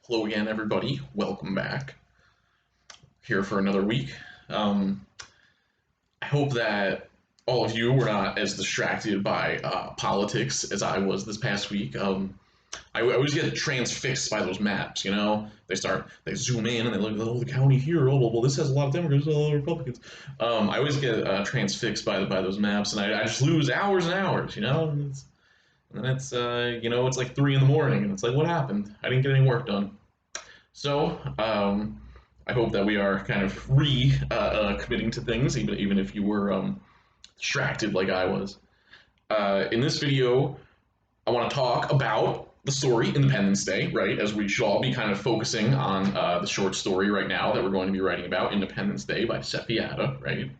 Hello again, everybody. Welcome back. Here for another week. Um, I hope that all of you were not as distracted by politics as I was this past week. I always get transfixed by those maps. They zoom in and they look at the county here. Oh, well, this has a lot of Democrats, a lot of Republicans. I always get transfixed by those maps, and I just lose hours and hours. And then it's like 3 in the morning, and it's like, what happened? I didn't get any work done. So, I hope that we are kind of committing to things, even if you were distracted like I was. In this video, I want to talk about the story Independence Day, right? As we should all be kind of focusing on the short story right now that we're going to be writing about, Independence Day by Seppiata, right?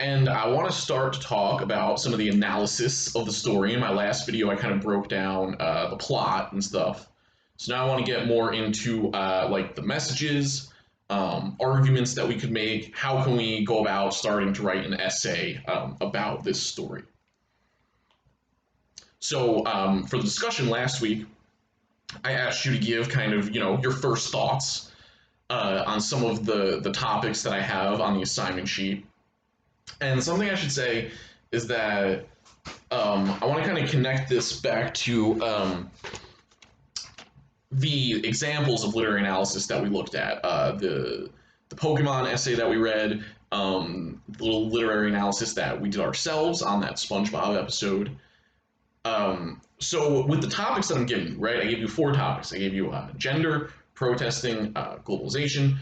And I want to start to talk about some of the analysis of the story. In my last video, I kind of broke down the plot and stuff. So now I want to get more into like the messages, arguments that we could make. How can we go about starting to write an essay about this story? So for the discussion last week, I asked you to give kind of your first thoughts on some of the topics that I have on the assignment sheet. And something I should say is that I want to kind of connect this back to the examples of literary analysis that we looked at. The Pokemon essay that we read, the little literary analysis that we did ourselves on that SpongeBob episode. So with the topics that I'm giving you, right, I gave you 4 topics. I gave you gender, protesting, globalization,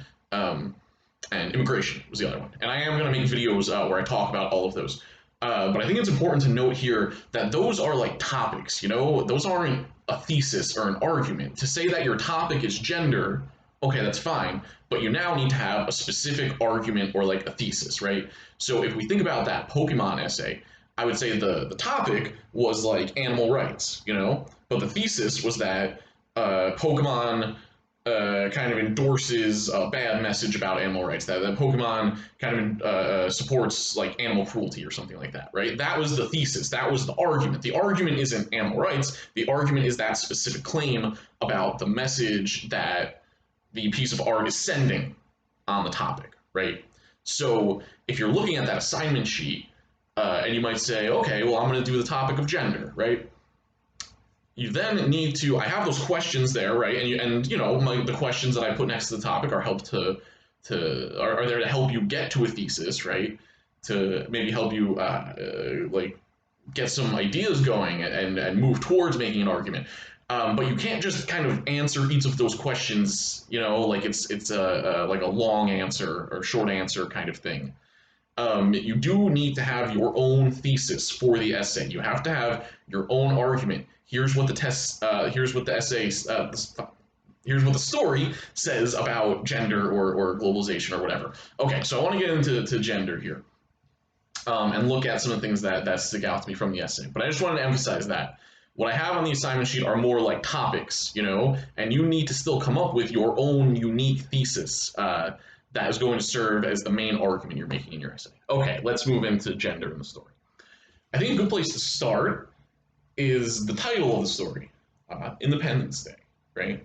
and immigration was the other one. And I am going to make videos where I talk about all of those. But I think it's important to note here that those are like topics, those aren't a thesis or an argument. To say that your topic is gender, okay, that's fine, but you now need to have a specific argument or like a thesis, right? So if we think about that Pokemon essay, I would say the topic was like animal rights, but the thesis was that Pokemon kind of endorses a bad message about animal rights, that Pokemon kind of supports like animal cruelty or something like that, right? That was the thesis. That was the argument. The argument isn't animal rights. The argument is that specific claim about the message that the piece of art is sending on the topic, right? So if you're looking at that assignment sheet, and you might say, okay, well, I'm going to do the topic of gender, right? You then need to, I have those questions there, right? The questions that I put next to the topic are are there to help you get to a thesis, right? To maybe help you like get some ideas going and move towards making an argument. But you can't just kind of answer each of those questions, like it's like a long answer or short answer kind of thing. You do need to have your own thesis for the essay. You have to have your own argument. Here's what the here's what the essay, here's what the story says about gender or globalization or whatever. Okay, so I want to get into gender here, and look at some of the things that stick out to me from the essay. But I just wanted to emphasize that what I have on the assignment sheet are more like topics, and you need to still come up with your own unique thesis. That is going to serve as the main argument you're making in your essay. Okay, let's move into gender in the story. I think a good place to start is the title of the story, Independence Day, right?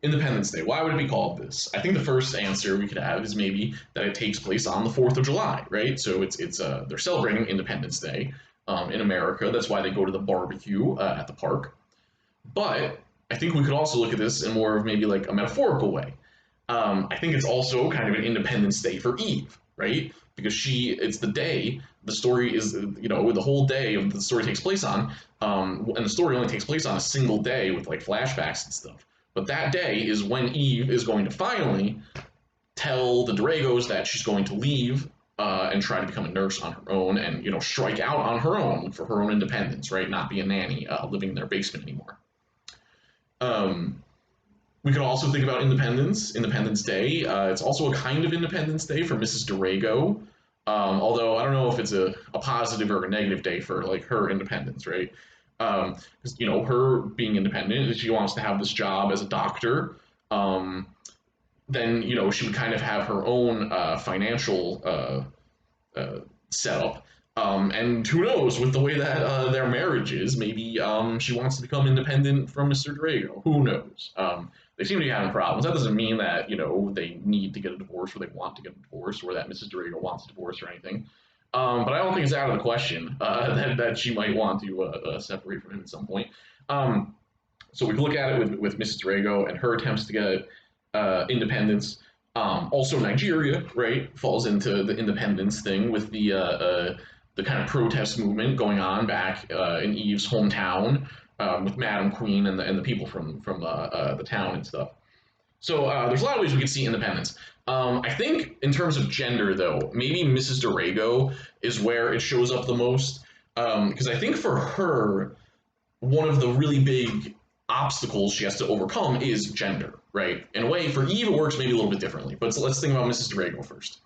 Independence Day, why would it be called this? I think the first answer we could have is maybe that it takes place on the 4th of July, right? So they're celebrating Independence Day in America. That's why they go to the barbecue at the park. But I think we could also look at this in more of maybe like a metaphorical way. I think it's also kind of an Independence Day for Eve, right? Because it's the day the story is, the whole day of the story takes place on, and the story only takes place on a single day with like flashbacks and stuff. But that day is when Eve is going to finally tell the Dragos that she's going to leave and try to become a nurse on her own and, strike out on her own for her own independence, right? Not be a nanny living in their basement anymore. We could also think about Independence Day. It's also a kind of Independence Day for Mrs. Durago, although I don't know if it's a positive or a negative day for like her independence, right? Because her being independent, she wants to have this job as a doctor. Then she would kind of have her own financial setup. And who knows, with the way that their marriage is, maybe she wants to become independent from Mr. Drago. Who knows? They seem to be having problems. That doesn't mean that, they need to get a divorce or they want to get a divorce or that Mrs. Drago wants a divorce or anything. But I don't think it's out of the question that she might want to separate from him at some point. So we can look at it with Mrs. Drago and her attempts to get independence. Also, Nigeria, right, falls into the independence thing with the kind of protest movement going on back in Eve's hometown with Madam Queen and the people from the town and stuff. So there's a lot of ways we can see independence. I think in terms of gender, though, maybe Mrs. Dorego is where it shows up the most. Because I think for her, one of the really big obstacles she has to overcome is gender, right? In a way, for Eve, it works maybe a little bit differently. But let's think about Mrs. Dorego first.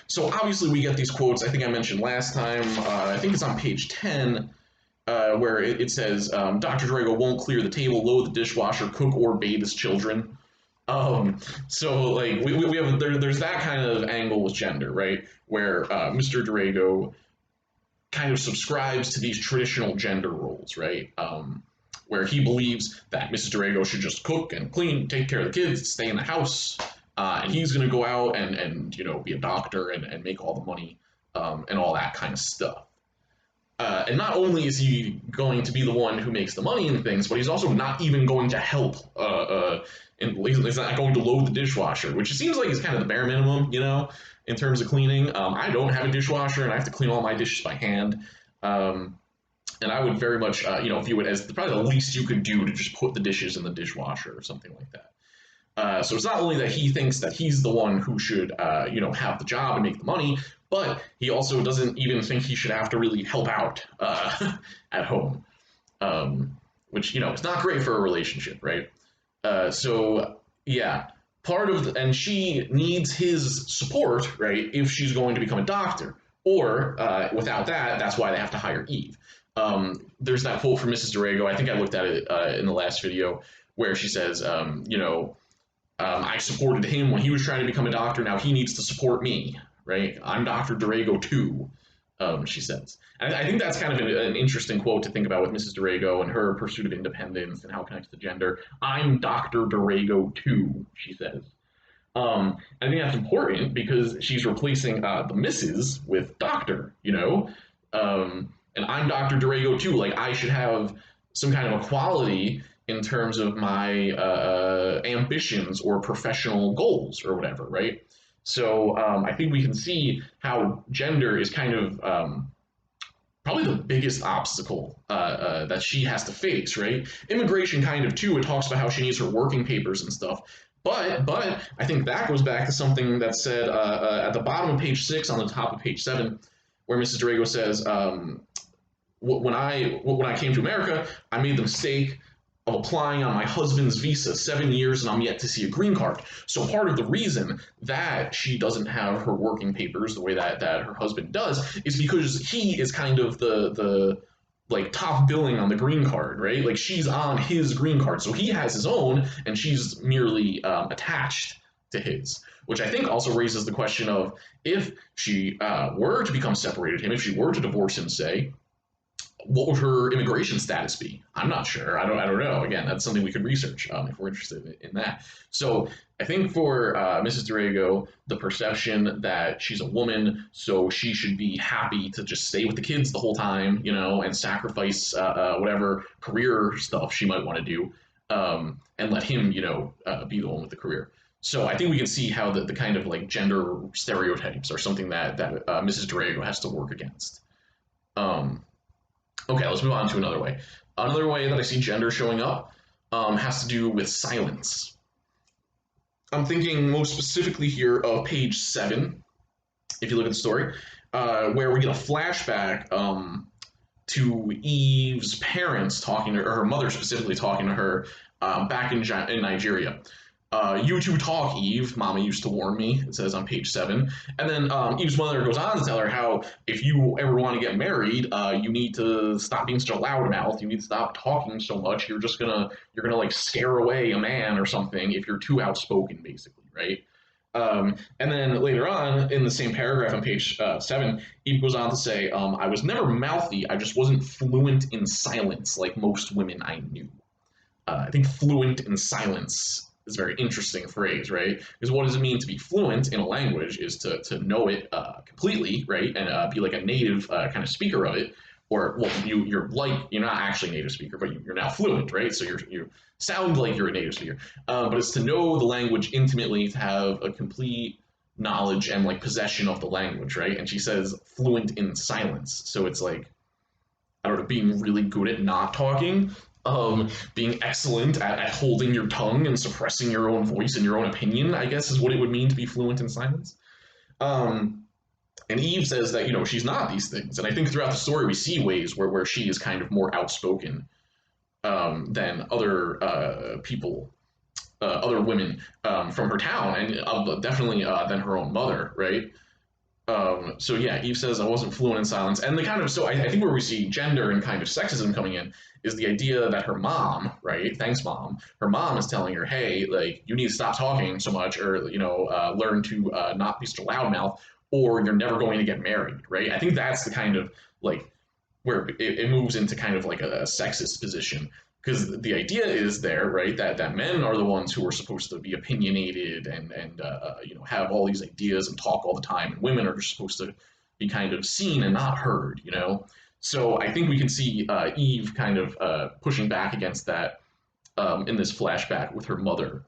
So obviously we get these quotes, I think I mentioned last time, I think it's on page 10, where it says, Dr. Drago won't clear the table, load the dishwasher, cook or bathe his children. So like we have there's that kind of angle with gender, right? Where Mr. Drago kind of subscribes to these traditional gender roles, right? Where he believes that Mrs. Drago should just cook and clean, take care of the kids, stay in the house, and he's going to go out and be a doctor and make all the money and all that kind of stuff. And not only is he going to be the one who makes the money and things, but he's also not even going to help. And he's not going to load the dishwasher, which it seems like is kind of the bare minimum, in terms of cleaning. I don't have a dishwasher, and I have to clean all my dishes by hand. And I would very much, view it as probably the least you could do to just put the dishes in the dishwasher or something like that. So it's not only that he thinks that he's the one who should, have the job and make the money, but he also doesn't even think he should have to really help out at home, which, is not great for a relationship, right? So, yeah, and she needs his support, right, if she's going to become a doctor. Or, without that, that's why they have to hire Eve. There's that quote from Mrs. Dorego, I think I looked at it in the last video, where she says, I supported him when he was trying to become a doctor, now he needs to support me, right? I'm Dr. Dorego too, she says. And I think that's kind of an interesting quote to think about with Mrs. Dorego and her pursuit of independence and how it connects to gender. I'm Dr. Dorego too, she says. I think that's important because she's replacing the Mrs. with Doctor, and I'm Dr. Dorego too. Like, I should have some kind of equality in terms of my ambitions or professional goals or whatever, right? So I think we can see how gender is kind of probably the biggest obstacle that she has to face, right? Immigration kind of too, it talks about how she needs her working papers and stuff. But I think that goes back to something that said at the bottom of page 6 on the top of page 7, where Mrs. Dorego says, when I came to America, I made the mistake of applying on my husband's visa 7 years and I'm yet to see a green card. So part of the reason that she doesn't have her working papers the way that her husband does is because he is kind of the like top billing on the green card, right? Like, she's on his green card. So he has his own and she's merely attached to his, which I think also raises the question of if she were to become separated him, if she were to divorce him, say, what would her immigration status be? I'm not sure. I don't know. Again, that's something we could research if we're interested in that. So I think for Mrs. Dorego, the perception that she's a woman, so she should be happy to just stay with the kids the whole time, and sacrifice whatever career stuff she might want to do, and let him, be the one with the career. So I think we can see how the kind of like gender stereotypes are something that Mrs. Dorego has to work against. Okay, let's move on to another way. Another way that I see gender showing up has to do with silence. I'm thinking most specifically here of page 7, if you look at the story, where we get a flashback to Eve's parents talking to her, or her mother specifically talking to her back in Nigeria. You two talk, Eve, Mama used to warn me, it says on page 7. And then Eve's mother goes on to tell her how if you ever want to get married, you need to stop being such a loudmouth, you need to stop talking so much, you're gonna like scare away a man or something if you're too outspoken, basically, right? And then later on in the same paragraph on page 7, Eve goes on to say, I was never mouthy, I just wasn't fluent in silence like most women I knew. I think fluent in silence is a very interesting phrase, right? Because what does it mean to be fluent in a language is to know it completely, right? And be like a native kind of speaker of it. Or, well, you're not actually a native speaker, but you're now fluent, right? So you sound like you're a native speaker. But it's to know the language intimately, to have a complete knowledge and like possession of the language, right? And she says fluent in silence. So it's like, I don't know, being really good at not talking, being excellent at holding your tongue and suppressing your own voice and your own opinion, I guess is what it would mean to be fluent in silence. Um, and Eve says that, she's not these things. And I think throughout the story, we see ways where she is kind of more outspoken than other people, other women from her town, and definitely than her own mother, right? So yeah, Eve says I wasn't fluent in silence, and the kind of I think where we see gender and kind of sexism coming in is the idea that her mom, right? Thanks, mom. Her mom is telling her, hey, like you need to stop talking so much, or learn to not be such a loudmouth, or you're never going to get married, right? I think that's the kind of like where it moves into kind of like a sexist position, because the idea is there, right, that men are the ones who are supposed to be opinionated and have all these ideas and talk all the time, and women are just supposed to be kind of seen and not heard. So I think we can see Eve kind of pushing back against that in this flashback with her mother,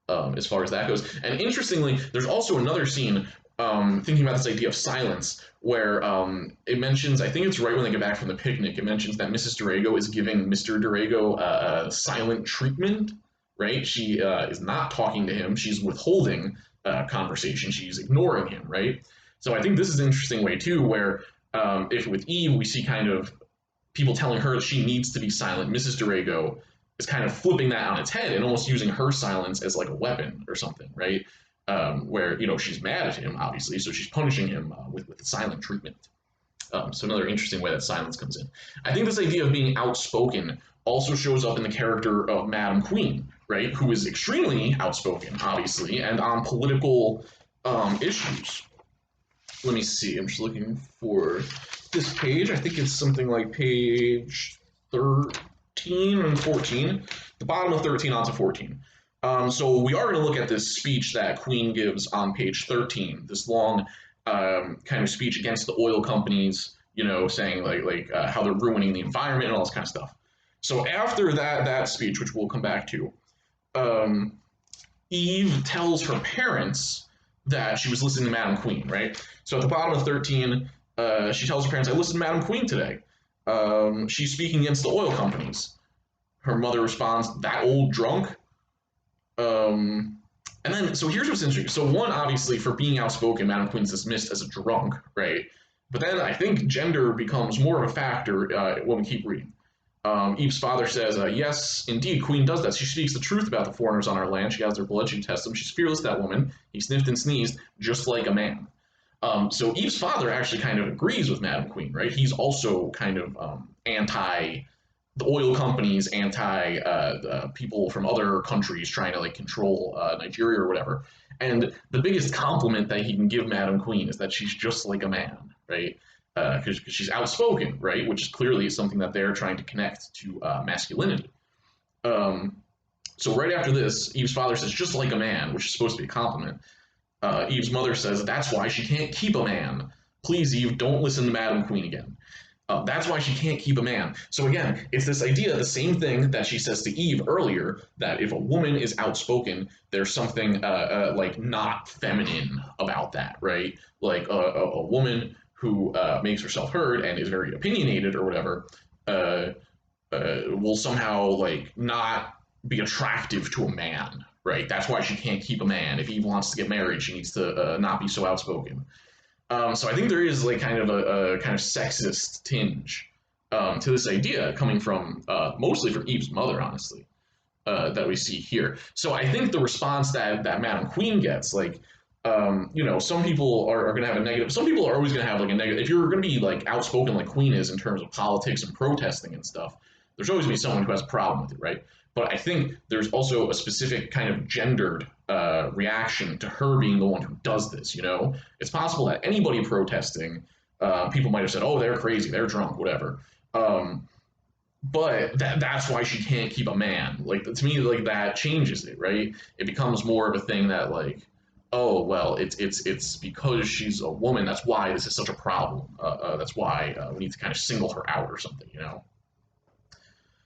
as far as that goes. And interestingly, there's also another scene thinking about this idea of silence, where it mentions, I think it's right when they get back from the picnic, it mentions that Mrs. Dorego is giving Mr. Dorego silent treatment, right? She is not talking to him, she's withholding conversation, she's ignoring him, right? So I think this is an interesting way too, where if with Eve we see kind of people telling her that she needs to be silent, Mrs. Dorego is kind of flipping that on its head and almost using her silence as like a weapon or something, right? Where she's mad at him, obviously, so she's punishing him with the silent treatment. So another interesting way that silence comes in. I think this idea of being outspoken also shows up in the character of Madam Queen, right, who is extremely outspoken, obviously, and on political issues. Let me see. I'm just looking for this page. I think it's something like page 13 and 14. The bottom of 13 onto 14. So we are going to look at this speech that Queen gives on page 13, this long kind of speech against the oil companies, saying how they're ruining the environment and all this kind of stuff. So after that speech, which we'll come back to, Eve tells her parents that she was listening to Madam Queen, right? So at the bottom of 13, she tells her parents, I listened to Madam Queen today. She's speaking against the oil companies. Her mother responds, that old drunk? And then, so here's what's interesting. So one, obviously, for being outspoken, Madam Queen's dismissed as a drunk, right? But then I think gender becomes more of a factor when we keep reading. Eve's father says, yes, indeed, Queen does that. She speaks the truth about the foreigners on our land. She has their blood. She tests them. She's fearless, that woman. He sniffed and sneezed just like a man. So Eve's father actually kind of agrees with Madam Queen, right? He's also kind of anti the oil companies, anti people from other countries trying to like control Nigeria or whatever. And the biggest compliment that he can give Madam Queen is that she's just like a man, right? Because she's outspoken, right? Which is clearly something that they're trying to connect to masculinity. So right after this, Eve's father says, just like a man, which is supposed to be a compliment. Eve's mother says, that's why she can't keep a man. Please, Eve, don't listen to Madam Queen again. That's why she can't keep a man. So again, it's this idea, the same thing that she says to Eve earlier, that if a woman is outspoken, there's something like not feminine about that, right? Like a woman who makes herself heard and is very opinionated or whatever will somehow like not be attractive to a man, right? That's why she can't keep a man. If Eve wants to get married, she needs to not be so outspoken. So I think there is like kind of a kind of sexist tinge to this idea coming from mostly from Eve's mother, honestly, that we see here. So I think the response that Madam Queen gets, like, some people are going to have a negative. Some people are always going to have like a negative. If you're going to be like outspoken like Queen is in terms of politics and protesting and stuff, There's always going to be someone who has a problem with it, right? But I think there's also a specific kind of gendered reaction to her being the one who does this. You know, it's possible that anybody protesting, people might have said, "Oh, they're crazy, they're drunk, whatever." But that's why she can't keep a man. Like to me, like that changes it, right? It becomes more of a thing that like, oh well, it's because she's a woman. That's why this is such a problem. That's why we need to kind of single her out or something, you know.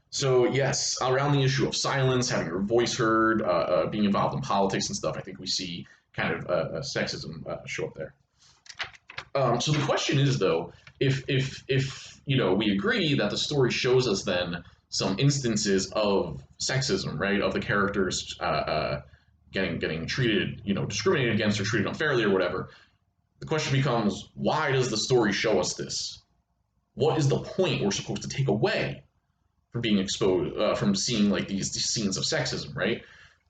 So yes, around the issue of silence, having your voice heard, being involved in politics and stuff, I think we see kind of sexism show up there. So the question is though, if you know we agree that the story shows us then some instances of sexism, right, of the characters getting treated, you know, discriminated against or treated unfairly or whatever, the question becomes, why does the story show us this? What is the point we're supposed to take away from being exposed, from seeing like these scenes of sexism, right?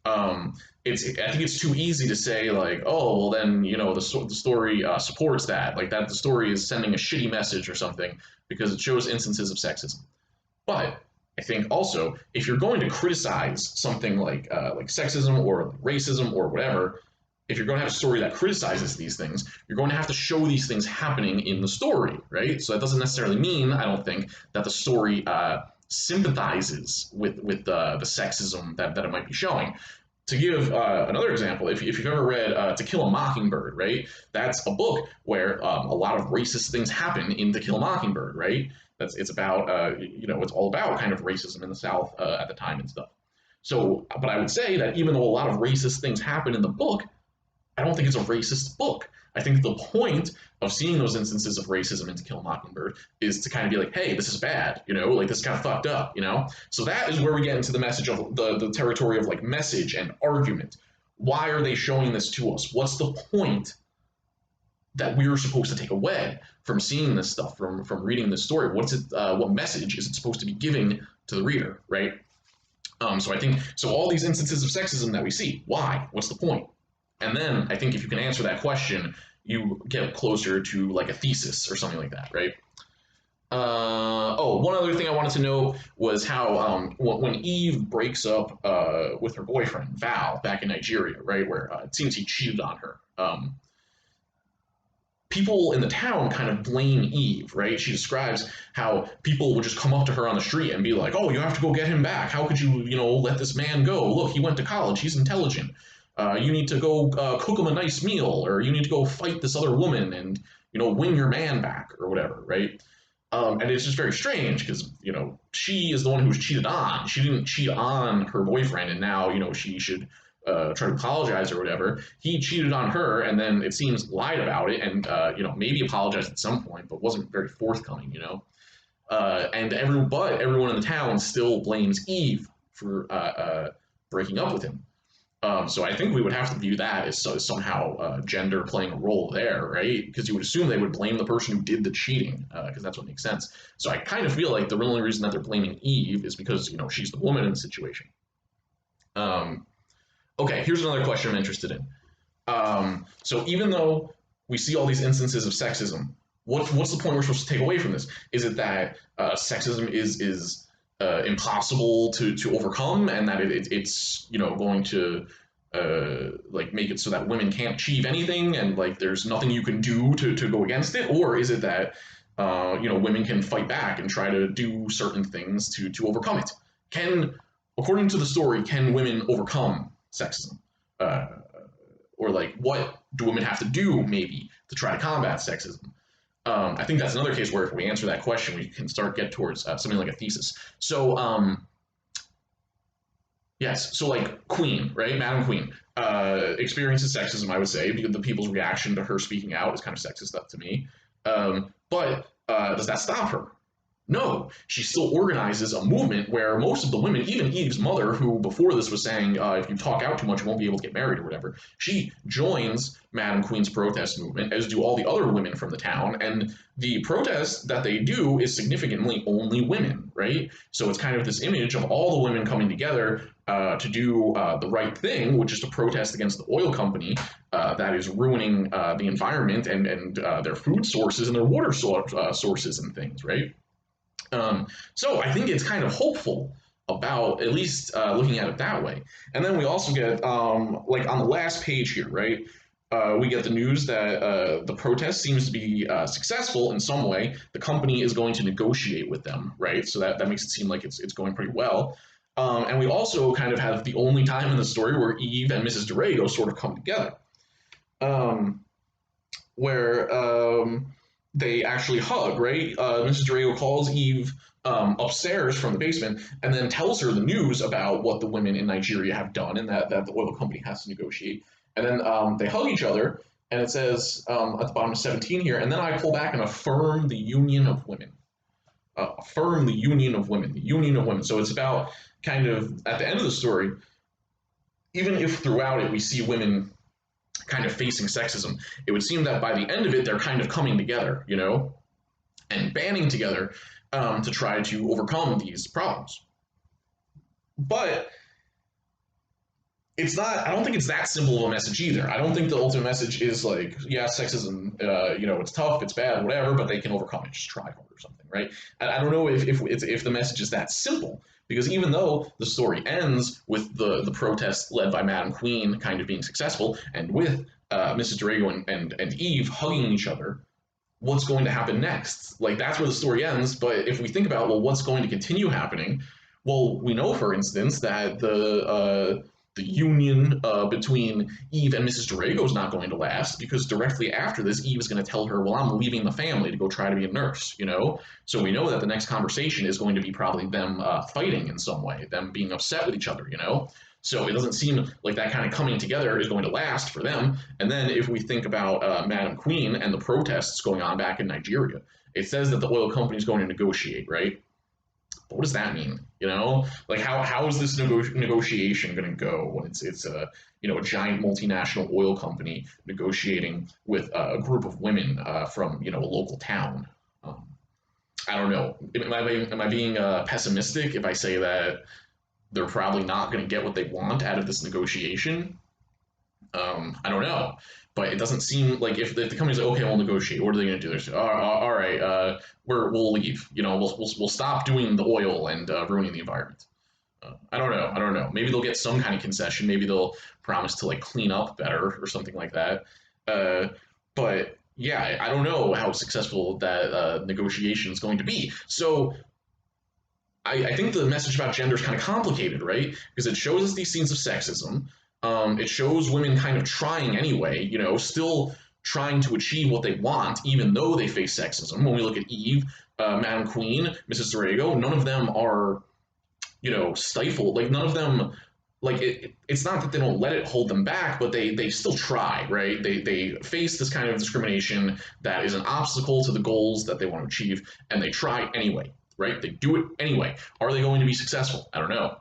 I think it's too easy to say like, oh, well then you know the story supports that, like that the story is sending a shitty message or something because it shows instances of sexism. But I think also if you're going to criticize something like sexism or like racism or whatever, if you're going to have a story that criticizes these things, you're going to have to show these things happening in the story, right? So that doesn't necessarily mean, I don't think, that the story sympathizes with the sexism that it might be showing. To give another example, if you've ever read To Kill a Mockingbird, right? That's a book where a lot of racist things happen in To Kill a Mockingbird, right? It's about you know, it's all about kind of racism in the South at the time and stuff. So, but I would say that even though a lot of racist things happen in the book, I don't think it's a racist book. I think the point of seeing those instances of racism in To Kill a Mockingbird is to kind of be like, hey, this is bad, you know, like this is kind of fucked up, you know? So that is where we get into the message of the territory of like message and argument. Why are they showing this to us? What's the point that we're supposed to take away from seeing this stuff, from reading this story? What's it? What message is it supposed to be giving to the reader, right? So I think so. All these instances of sexism that we see, why? What's the point? And then I think if you can answer that question, you get closer to like a thesis or something like that, right? Oh, one other thing I wanted to know was how when Eve breaks up with her boyfriend Val back in Nigeria, right, where it seems he cheated on her. People in the town kind of blame Eve, right? She describes how people would just come up to her on the street and be like, "Oh, you have to go get him back. How could you, you know, let this man go? Look, he went to college. He's intelligent. You need to go cook him a nice meal, or you need to go fight this other woman and, you know, win your man back or whatever, right?" And it's just very strange because, you know, she is the one who was cheated on. She didn't cheat on her boyfriend, and now, you know, she should try to apologize or whatever. He cheated on her, and then it seems lied about it, and you know, maybe apologized at some point, but wasn't very forthcoming, you know. And everyone in the town still blames Eve for breaking up with him. So I think we would have to view that as somehow gender playing a role there, right? Because you would assume they would blame the person who did the cheating, because that's what makes sense. So I kind of feel like the only reason that they're blaming Eve is because, you know, she's the woman in the situation. Okay, here's another question I'm interested in. So even though we see all these instances of sexism, what's the point we're supposed to take away from this? Is it that sexism is impossible to overcome, and that it's, you know, going to like make it so that women can't achieve anything, and like there's nothing you can do to go against it? Or is it that you know, women can fight back and try to do certain things to overcome it? According to the story, can women overcome sexism? Or like, what do women have to do maybe to try to combat sexism? I think that's another case where if we answer that question, we can get towards something like a thesis. So yes, so like Queen, right? Madam Queen experiences sexism, I would say, because the people's reaction to her speaking out is kind of sexist stuff to me. But does that stop her? No, she still organizes a movement where most of the women, even Eve's mother, who before this was saying, if you talk out too much, you won't be able to get married or whatever, she joins Madam Queen's protest movement, as do all the other women from the town. And the protest that they do is significantly only women, right? So it's kind of this image of all the women coming together to do the right thing, which is to protest against the oil company that is ruining the environment and their food sources and their water sources and things, right? So I think it's kind of hopeful about at least looking at it that way. And then we also get like on the last page here, right? We get the news that the protest seems to be successful in some way. The company is going to negotiate with them, right? So that makes it seem like it's going pretty well. And we also kind of have the only time in the story where Eve and Mrs. Dorego sort of come together, um, where they actually hug, right? Mrs. Dorego calls Eve upstairs from the basement and then tells her the news about what the women in Nigeria have done and that the oil company has to negotiate. And then they hug each other, and it says at the bottom of 17 here, and then I pull back and affirm the union of women. Affirm the union of women, the union of women. So it's about kind of at the end of the story, even if throughout it we see women kind of facing sexism, it would seem that by the end of it, they're kind of coming together, you know, and banding together to try to overcome these problems. But it's not, I don't think it's that simple of a message either. I don't think the ultimate message is like, yeah, sexism, you know, it's tough, it's bad, whatever, but they can overcome it. Just try hard or something, right? I don't know if the message is that simple, because even though the story ends with the protest led by Madam Queen kind of being successful, and with Mrs. Dorego and Eve hugging each other, what's going to happen next? Like, that's where the story ends. But if we think about, well, what's going to continue happening? Well, we know, for instance, that the union between Eve and Mrs. Dorego is not going to last, because directly after this, Eve is going to tell her, well, I'm leaving the family to go try to be a nurse, you know? So we know that the next conversation is going to be probably them fighting in some way, them being upset with each other, you know? So it doesn't seem like that kind of coming together is going to last for them. And then if we think about Madam Queen and the protests going on back in Nigeria, it says that the oil company is going to negotiate, right? But what does that mean? You know, like how is this negotiation going to go when it's a you know a giant multinational oil company negotiating with a group of women from you know a local town? Um, I don't know. Am I being pessimistic if I say that they're probably not going to get what they want out of this negotiation? I don't know, but it doesn't seem like if the company's like, okay, we'll negotiate. What are they going to do? They're just, all right, we'll leave. You know, we'll stop doing the oil and ruining the environment. I don't know. I don't know. Maybe they'll get some kind of concession. Maybe they'll promise to like clean up better or something like that. Uh, but yeah, I don't know how successful that negotiation is going to be. So I think the message about gender is kind of complicated, right? Because it shows us these scenes of sexism. It shows women kind of trying anyway, you know, still trying to achieve what they want, even though they face sexism. When we look at Eve, Madam Queen, Mrs. Dorego, none of them are, you know, stifled. Like none of them, like it's not that they don't let it hold them back, but they still try, right? They face this kind of discrimination that is an obstacle to the goals that they want to achieve, and they try anyway, right? They do it anyway. Are they going to be successful? I don't know.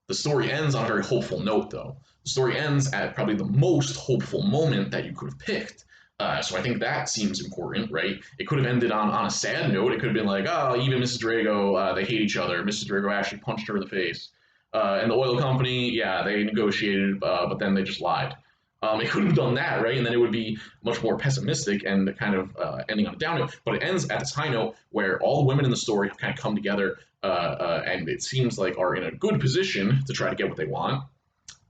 The story ends on a very hopeful note, though. The story ends at probably the most hopeful moment that you could have picked. So I think that seems important, right? It could have ended on a sad note. It could have been like, oh, even Mrs. Dorego, they hate each other. Mrs. Dorego actually punched her in the face. And the oil company, yeah, they negotiated, but then they just lied. It could have done that, right? And then it would be much more pessimistic and kind of ending on a down note. But it ends at this high note where all the women in the story have kind of come together and it seems like are in a good position to try to get what they want.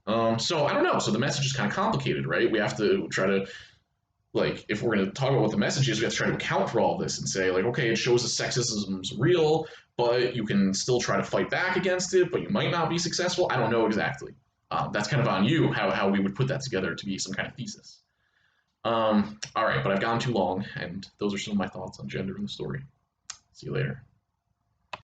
So I don't know. So the message is kind of complicated, right? We have to try to like if we're going to talk about what the message is, we have to try to account for all this and say like, okay, it shows that sexism's real, but you can still try to fight back against it, but you might not be successful. I don't know exactly. That's kind of on you how we would put that together to be some kind of thesis. All right, but I've gone too long, and those are some of my thoughts on gender in the story. See you later.